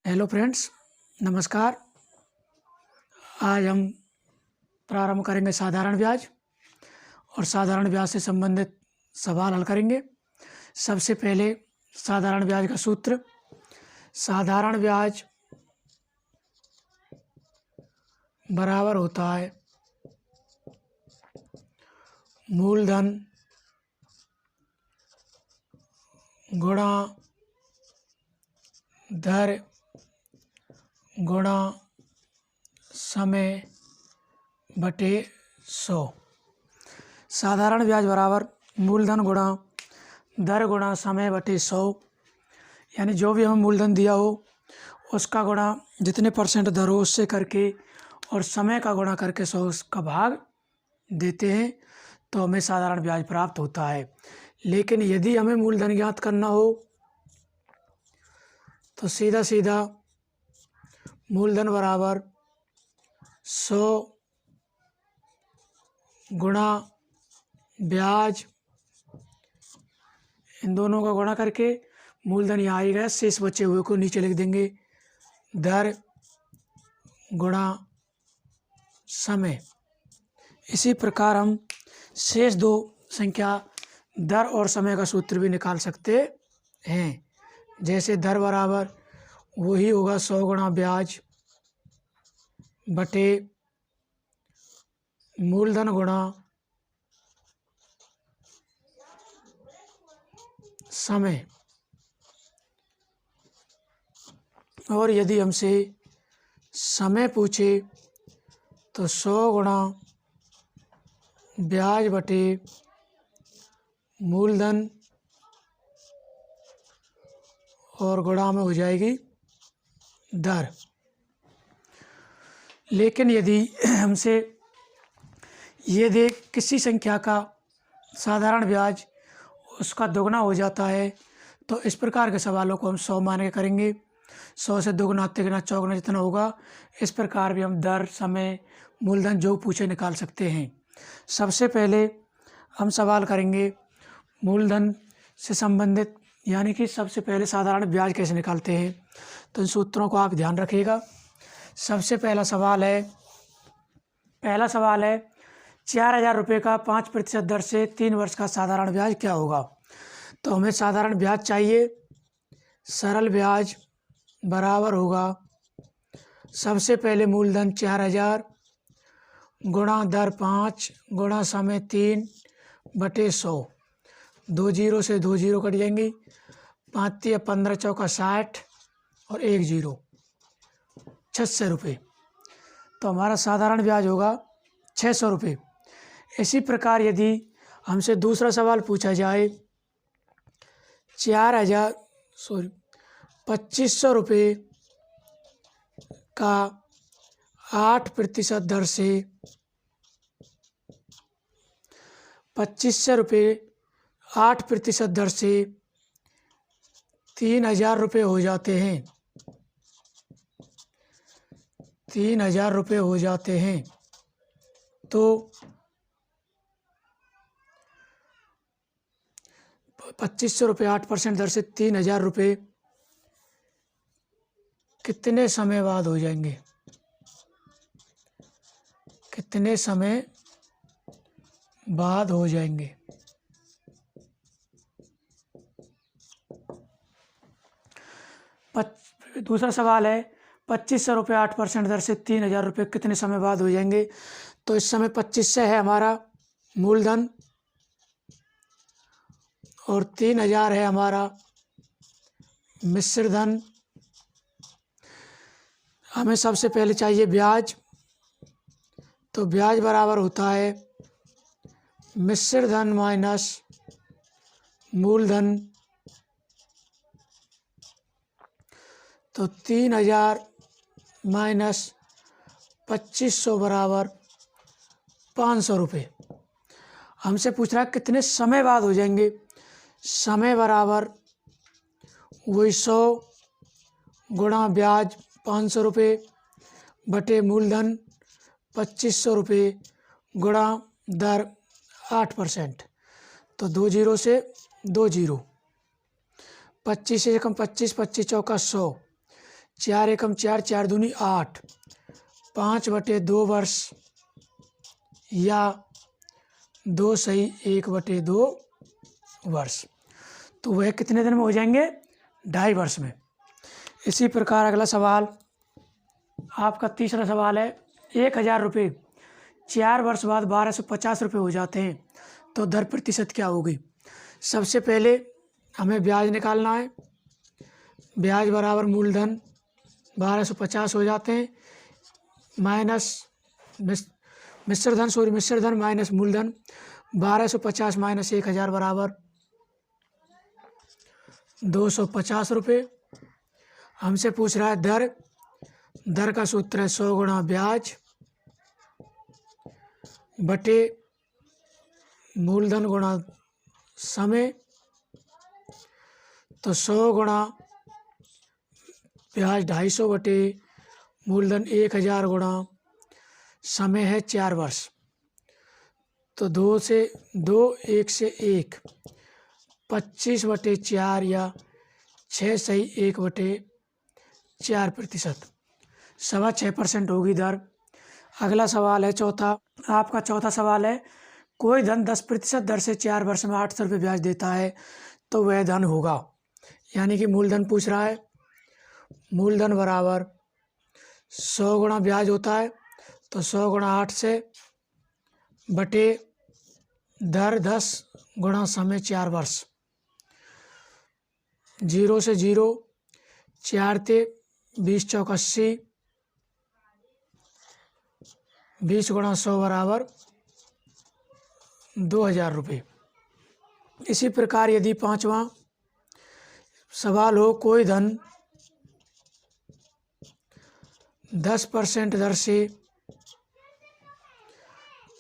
Hello friends, नमस्कार। आज हम प्रारंभ करेंगे साधारण ब्याज और साधारण ब्याज से संबंधित सवाल हल करेंगे। सबसे पहले साधारण ब्याज का सूत्र। साधारण ब्याज बराबर होता है मूलधन गुणा दर गुणा समय बटे 100। साधारण ब्याज बराबर मूलधन गुणा दर गुणा समय बटे 100, यानी जो भी हमें मूलधन दिया हो उसका गुणा जितने % दर हो उससे करके और समय का गुणा करके 100 का भाग देते हैं तो हमें साधारण ब्याज प्राप्त होता है। लेकिन यदि हमें मूलधन ज्ञात करना हो तो सीधा सीधा मूलधन बराबर 100 गुणा ब्याज, इन दोनों का गुणा करके मूलधन यहाँ आ गया, शेष बचे हुए को नीचे लिख देंगे दर गुणा समय। इसी प्रकार हम शेष दो संख्या दर और समय का सूत्र भी निकाल सकते हैं। जैसे दर बराबर वही होगा 100 गुणा ब्याज बटे मूलधन गुणा समय। और यदि हमसे समय पूछे तो 100 गुणा ब्याज बटे मूलधन और गुणा में हो जाएगी दर। लेकिन यदि हमसे ये दे किसी संख्या का साधारण ब्याज उसका दोगुना हो जाता है तो इस प्रकार के सवालों को हम 100 मान के करेंगे। 100 से दोगुना तिगुना चौगुना जितना होगा इस प्रकार भी हम दर समय मूलधन जो पूछे निकाल सकते हैं। सबसे पहले हम सवाल करेंगे मूलधन से संबंधित, यानी कि सबसे पहले साधारण ब्याज कैसे निकालते हैं, तो इन सूत्रों को आप ध्यान रखिएगा। सबसे पहला सवाल है 4,000 रुपये का 5% दर से 3 वर्ष का साधारण ब्याज क्या होगा। तो हमें साधारण ब्याज चाहिए। सरल ब्याज बराबर होगा सबसे पहले मूलधन 4,000 गुणा दर 5 गुणा समय 3 बटे 100। 2 जीरो से 2 जीरो कट जाएंगी, 5 या 15 चौका 60 और 1 जीरो 600 रुपये। तो हमारा साधारण ब्याज होगा 600 रुपये। इसी प्रकार यदि हमसे दूसरा सवाल पूछा जाए 2500 रुपये का 8% दर से 2500 रुपये 8% दर से 3,000 रुपये हो जाते हैं। 3,000 रुपये हो जाते हैं तो 2500 रुपये 8% दर से 3,000 रुपये कितने समय बाद हो जाएंगे, कितने समय बाद हो जाएंगे। दूसरा सवाल है 2500 रुपये 8% दर से 3,000 रुपये कितने समय बाद हो जाएंगे। तो इस समय 2500 है हमारा मूलधन और 3,000 है हमारा मिश्र धन। हमें सबसे पहले चाहिए ब्याज, तो ब्याज बराबर होता है मिश्र धन माइनस मूलधन। तो 3,000 माइनस 2500 बराबर 500 रुपये। हमसे पूछ रहा है कितने समय बाद हो जाएंगे। समय बराबर वही 100 गुणा ब्याज 500 रुपये बटे मूलधन 2500 रुपये गुणा दर 8%। तो 2 जीरो से 2 जीरो, 25 से कम 25, 25 चौका 100, 4 एकम 4, 4 दूनी 8, 5/2 वर्ष या 2 सही 1/2 वर्ष। तो वह कितने दिन में हो जाएंगे? 2.5 वर्ष में। इसी प्रकार अगला सवाल आपका तीसरा सवाल है, 1000 रुपये 4 वर्ष बाद 1250 रुपये हो जाते हैं तो दर प्रतिशत क्या होगी? सबसे पहले हमें ब्याज निकालना है। ब्याज बराबर मूलधन 1250 हो जाते हैं माइनस मिश्र धन माइनस मूलधन। 1250 माइनस 1000 बराबर 250 रुपये। हमसे पूछ रहा है दर। दर का सूत्र है 100 गुणा ब्याज बटे मूलधन गुणा समय। तो 100 गुणा ब्याज 250 बटे मूलधन 1000 गुणा समय है 4 वर्ष। तो 2 से 2, 1 से 1, 25/4 या 6 सही 1/4%, 6.25% होगी दर। अगला सवाल है चौथा। आपका चौथा सवाल है, कोई धन 10% दर से 4 वर्ष में 800 रुपये ब्याज देता है तो वह धन होगा। यानी कि मूलधन पूछ रहा है। मूलधन बराबर 100 गुणा ब्याज होता है तो 100 गुणा 8 से बटे दर 10 गुणा समय 4 वर्ष। 0 से 0, 4 ते 20 चौक 80, 20 गुणा 100 बराबर 2000 रुपये। इसी प्रकार यदि पांचवा सवाल हो, कोई धन 10% दर से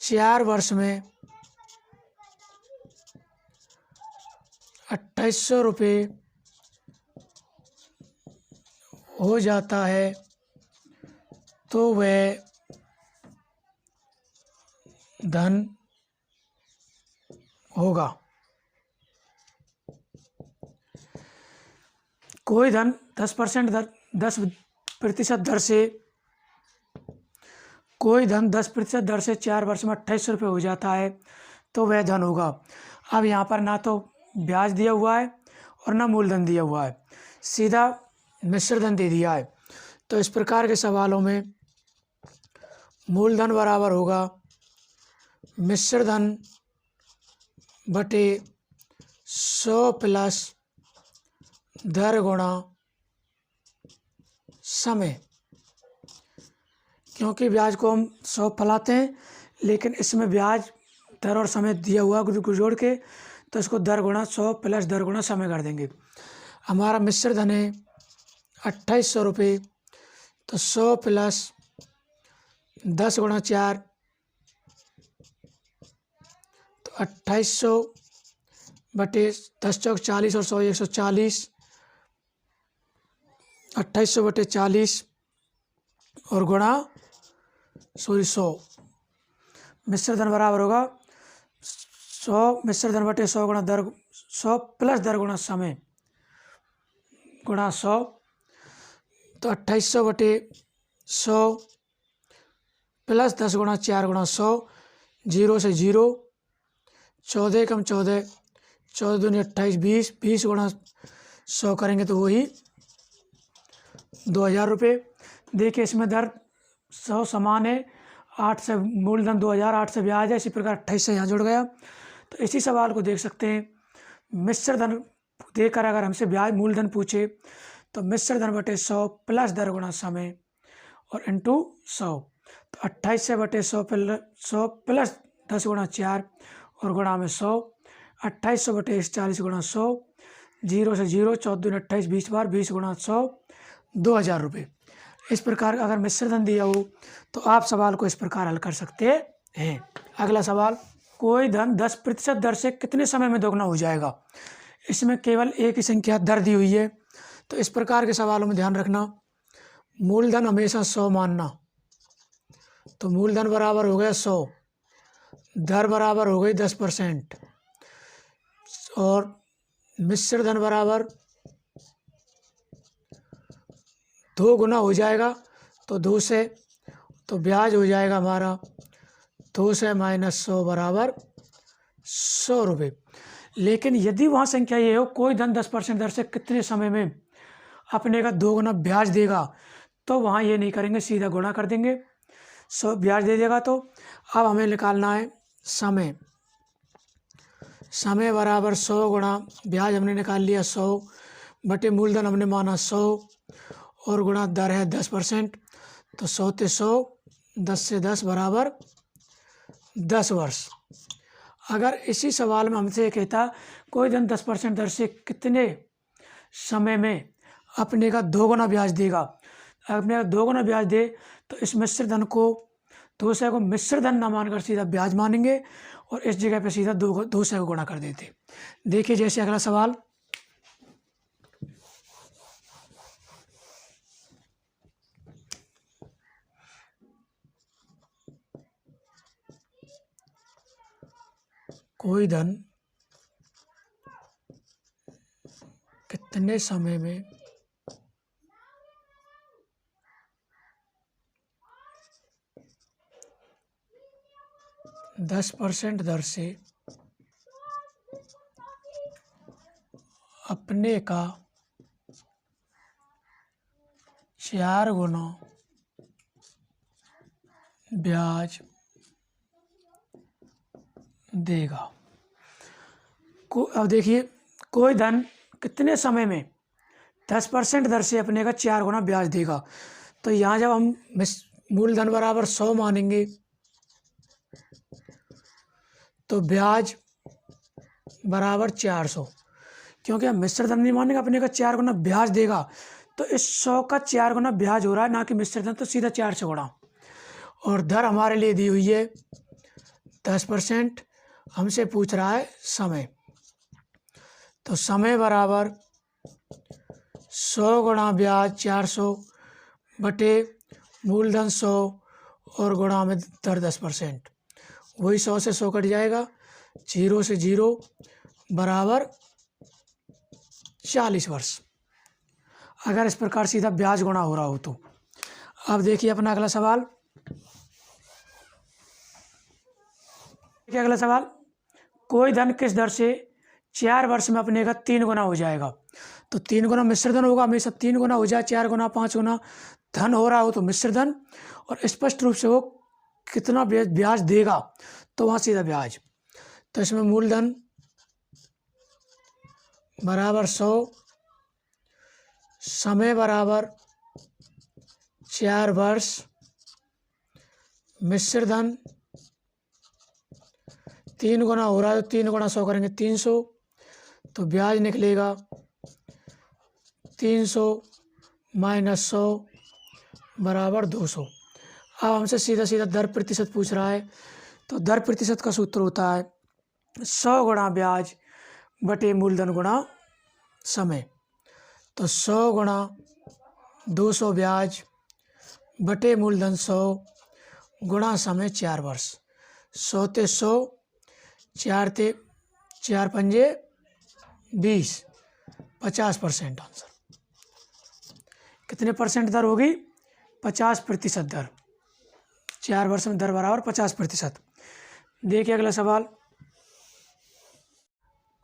4 वर्ष में 2800 रुपये हो जाता है तो वह धन होगा। कोई धन 10% दर 10% दर से कोई धन 10% दर से 4 वर्ष में 2800 रुपये हो जाता है तो वह धन होगा। अब यहाँ पर ना तो ब्याज दिया हुआ है और ना मूलधन दिया हुआ है, सीधा मिश्र धन दे दिया है। तो इस प्रकार के सवालों में मूलधन बराबर होगा मिश्र धन बटे 100 प्लस दर गुणा समय। क्योंकि ब्याज को हम 100 फैलाते हैं, लेकिन इसमें ब्याज दर और समय दिया हुआ को जोड़ के तो इसको दर गुणा 100 प्लस दर गुणा समय कर देंगे। हमारा मिश्र धन है 2800 रुपये, तो 100 प्लस 10 गुणा 4 तो 2800 बटे 10 चौक 40 और 100 140, 2800 बटे 40 और गुणा 100। मिश्र धन बराबर होगा 100 मिश्र धन बटे 100 गुणा दर 100 प्लस दर गुणा समय गुणा 100। तो 2800 बटे 100 प्लस 10 गुणा 4 गुणा 100, 0 से 0, 14 कम 14, 14 दूनी 28, 20, 20 गुणा 100 करेंगे तो वही 2000 रुपये। देखिए इसमें दर 100 समान है, 8 से मूलधन 2000, 8 से ब्याज है, इसी प्रकार 28 से यहाँ जुड़ गया। तो इसी सवाल को देख सकते हैं, मिश्र धन देकर अगर हमसे ब्याज मूलधन पूछे तो मिश्र धन बटे 100 प्लस दर गुणा समय और इंटू 100। तो 28 से बटे 100 प्लस 10 गुणा 4 और गुणा में 100, 2800 बटे 40 गुणा 100, 0 से 0, 14 दूनी 28, 20 बार 20 गुणा 100, 2000 रुपये। इस प्रकार अगर मिश्र धन दिया हो तो आप सवाल को इस प्रकार हल कर सकते हैं। अगला सवाल, कोई धन 10% दर से कितने समय में दोगुना हो जाएगा? इसमें केवल एक ही संख्या दर दी हुई है, तो इस प्रकार के सवालों में ध्यान रखना, मूलधन हमेशा 100 मानना। तो मूलधन बराबर हो गया 100, दर बराबर हो गई 10% और मिश्र धन बराबर 2 गुना हो जाएगा तो 2 से, तो ब्याज हो जाएगा हमारा 2 से माइनस 100 बराबर 100 रुपये। लेकिन यदि वहाँ संख्या ये हो कोई धन 10% दर से कितने समय में अपने का 2 गुना ब्याज देगा, तो वहाँ ये नहीं करेंगे, सीधा गुणा कर देंगे। 100 ब्याज दे देगा। तो अब हमें निकालना है समय। समय बराबर 100 गुणा ब्याज हमने निकाल लिया 100 बटे मूलधन हमने माना 100 और गुणा दर है 10%, तो 100 से 100, 10 से 10 बराबर 10 वर्ष। अगर इसी सवाल में हमसे कहता कोई धन 10% दर से कितने समय में अपने का 2 गुना ब्याज देगा, अपने का 2 गुना ब्याज दे तो इस मिश्र धन को, दूसरे को मिश्र धन न मानकर सीधा ब्याज मानेंगे और इस जगह पे सीधा 2 से गुणा कर देते। देखिए जैसे अगला सवाल, कोई धन कितने समय में 10% दर से अपने का 4 गुना ब्याज देगा। अब देखिए कोई धन कितने समय में 10% दर से अपने का 4 गुना ब्याज देगा, तो यहाँ जब हम मूलधन बराबर 100 मानेंगे तो ब्याज बराबर 400, क्योंकि हम मिश्र धन नहीं मानेंगे, अपने का 4 गुना ब्याज देगा, तो इस 100 का 4 गुना ब्याज हो रहा है, ना कि मिश्र धन, तो सीधा 4 से गुणा। और दर हमारे लिए दी हुई है 10%, हमसे पूछ रहा है समय, तो समय बराबर 100 गुणा ब्याज 400 बटे मूलधन 100 और गुणा में दर 10%, वही 100 से 100 कट जाएगा, 0 से 0 बराबर 40 वर्ष। अगर इस प्रकार सीधा ब्याज गुणा हो रहा हो तो। अब देखिए अपना अगला सवाल, अगला सवाल, कोई धन किस दर से 4 वर्ष में अपने का 3 गुना हो जाएगा। तो 3 गुना मिश्र धन होगा, हमेशा 3 गुना हो जाए, 4 गुना 5 गुना धन हो रहा हो तो मिश्र धन, और स्पष्ट रूप से वो कितना ब्याज देगा तो वहाँ सीधा ब्याज। तो इसमें मूलधन बराबर 100, समय बराबर 4 वर्ष, मिश्र धन 3 गुना हो रहा है तो 3 गुना 100 करेंगे 300, तो ब्याज निकलेगा 300 माइनस 100 बराबर 200। अब हमसे सीधा सीधा दर प्रतिशत पूछ रहा है, तो दर प्रतिशत का सूत्र होता है 100 गुणा ब्याज बटे मूलधन गुणा समय। तो 100 गुणा 200 ब्याज बटे मूलधन 100 गुणा समय 4 वर्ष। 100 ते 100, 4 ते 4 पंजे 20, 50% आंसर। कितने परसेंट दर होगी? 50% दर। 4 वर्ष में दर बराबर 50%। देखिए अगला सवाल,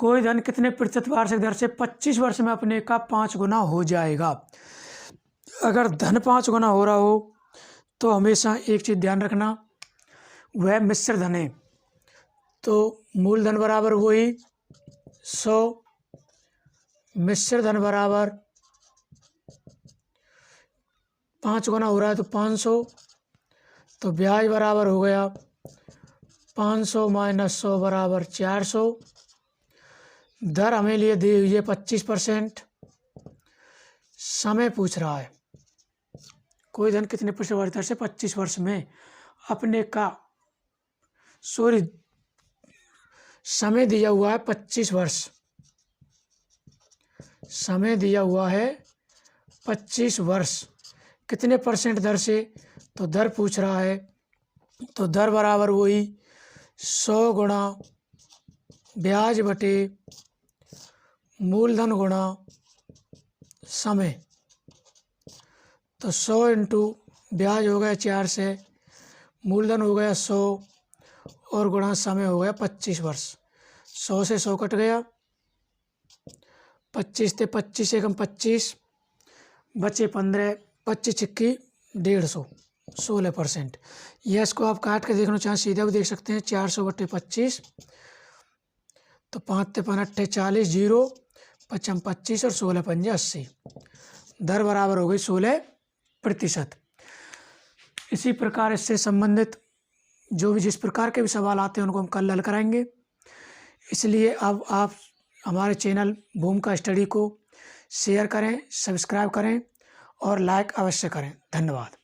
कोई धन कितने प्रतिशत वार्षिक दर से 25 वर्ष में अपने का 5 गुना हो जाएगा। अगर धन 5 गुना हो रहा हो तो हमेशा एक चीज़ ध्यान रखना, वह मिश्र धन है, तो मूलधन बराबर वही 100, मिश्र धन बराबर 5 गुना हो रहा है तो 500, तो ब्याज बराबर हो गया 500 माइनस 100 बराबर 400। दर हमें लिए दी हुई है 25%। समय पूछ रहा है कोई धन कितने प्रतिशत दर से 25 वर्ष में अपने का, समय दिया हुआ है 25 वर्ष, समय दिया हुआ है 25 वर्ष, कितने परसेंट दर से, तो दर पूछ रहा है, तो दर बराबर वही 100 गुणा ब्याज बटे मूलधन गुणा समय। तो 100 इंटू ब्याज हो गया 4 से, मूलधन हो गया 100 और गुणा समय हो गया 25 वर्ष। 100 से 100 कट गया, 25 थे 25 एकम 25 बचे 15, 25 छिक्की 150, 16%। यह इसको आप काट के देखना चाहें सीधा भी देख सकते हैं। 400/25 तो 5 ते 5 अट्ठे 40, 0 55 25 और 16 पंजे 80। दर बराबर हो गई 16%। इसी प्रकार इससे संबंधित जो भी जिस प्रकार के भी सवाल आते हैं उनको हम कल हल कराएंगे। इसलिए अब आप हमारे चैनल भूमिका स्टडी को शेयर करें, सब्सक्राइब करें और लाइक अवश्य करें। धन्यवाद।